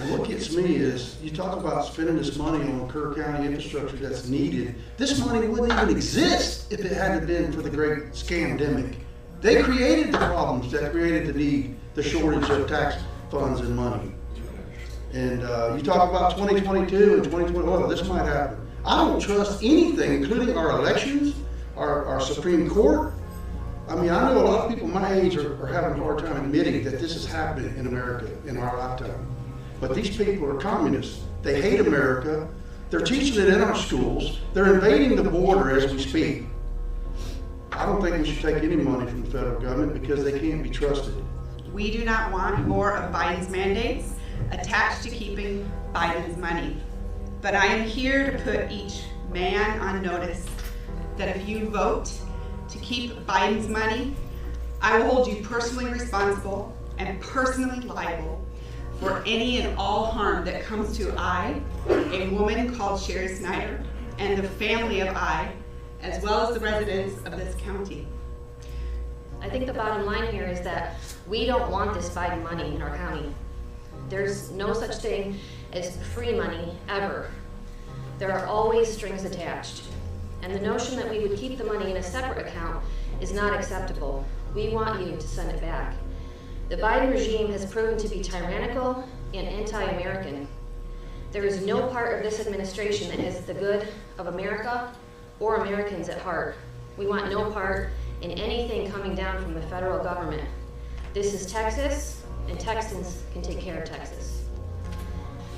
And what gets me is, you talk about spending this money on Kerr County infrastructure that's needed. This money wouldn't even exist if it hadn't been for the great scandemic. They created the problems that created the need, the shortage of tax funds and money. And you talk about 2022 and 2021, this might happen. I don't trust anything, including our elections, our Supreme Court. I mean, I know a lot of people my age are having a hard time admitting that this is happening in America in our lifetime. But these people are communists. They hate America. They're teaching it in our schools. They're invading the border as we speak. I don't think we should take any money from the federal government because they can't be trusted. We do not want more of Biden's mandates attached to keeping Biden's money. But I am here to put each man on notice that if you vote to keep Biden's money, I will hold you personally responsible and personally liable for any and all harm that comes to I, a woman called Sherry Snyder, and the family of I, as well as the residents of this county. I think the bottom line here is that we don't want this Biden money in our county. There's no such thing as free money, ever. There are always strings attached. And the notion that we would keep the money in a separate account is not acceptable. We want you to send it back. The Biden regime has proven to be tyrannical and anti-American. There is no part of this administration that has the good of America or Americans at heart. We want no part in anything coming down from the federal government. This is Texas, and Texans can take care of Texas.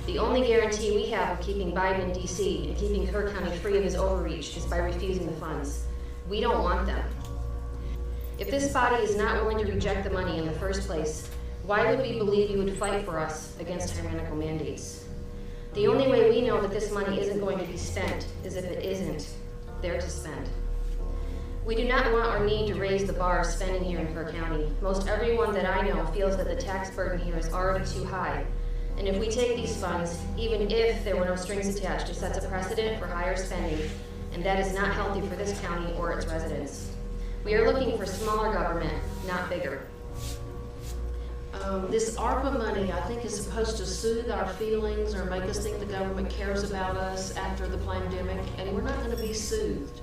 The only guarantee we have of keeping Biden in DC and keeping Kerr County free of his overreach is by refusing the funds. We don't want them. If this body is not willing to reject the money in the first place, why would we believe you would fight for us against tyrannical mandates? The only way we know that this money isn't going to be spent is if it isn't there to spend. We do not want our need to raise the bar of spending here in Kerr County. Most everyone that I know feels that the tax burden here is already too high. And if we take these funds, even if there were no strings attached, it sets a precedent for higher spending, and that is not healthy for this county or its residents. We are looking for smaller government, not bigger. This ARPA money, I think, is supposed to soothe our feelings or make us think the government cares about us after the pandemic, and we're not going to be soothed.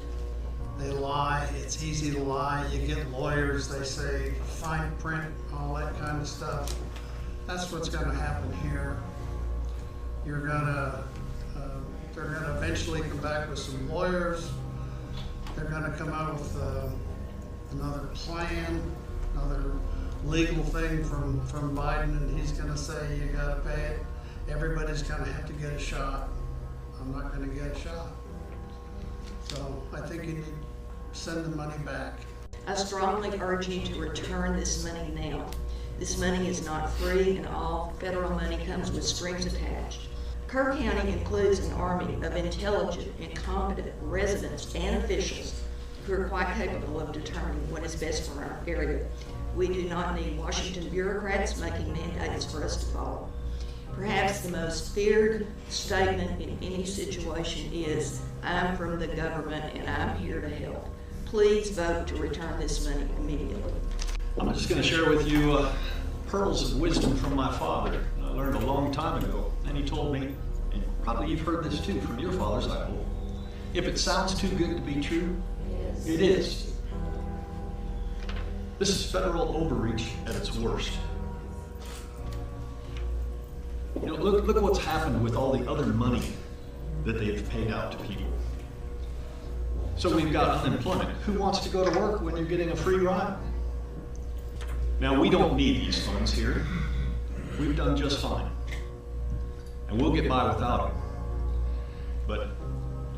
They lie. It's easy to lie. You get lawyers, they say fine print, all that kind of stuff. That's what's going to happen here. They're going to eventually come back with some lawyers. They're going to come out with another plan, another legal thing from Biden, and he's going to say you got to pay it. Everybody's going to have to get a shot. I'm not going to get a shot. So I think you need to send the money back. I strongly urge you to return this money now. This money is not free, and all federal money comes with strings attached. Kerr County includes an army of intelligent and competent residents and officials who are quite capable of determining what is best for our area. We do not need Washington bureaucrats making mandates for us to follow. Perhaps the most feared statement in any situation is, I'm from the government and I'm here to help. Please vote to return this money immediately. I'm just going to share with you pearls of wisdom from my father. I learned a long time ago, and he told me, and probably you've heard this too from your fathers, I hope, if it sounds too good to be true, it is. This is federal overreach at its worst. You know, look what's happened with all the other money that they've paid out to people. So we've got unemployment. Who wants to go to work when you're getting a free ride? Now, we don't need these funds here. We've done just fine. And we'll get by without them. But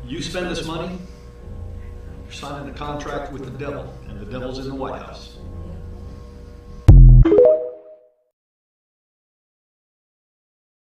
you spend this money, you're signing a contract with the devil, and the devil's in the White House.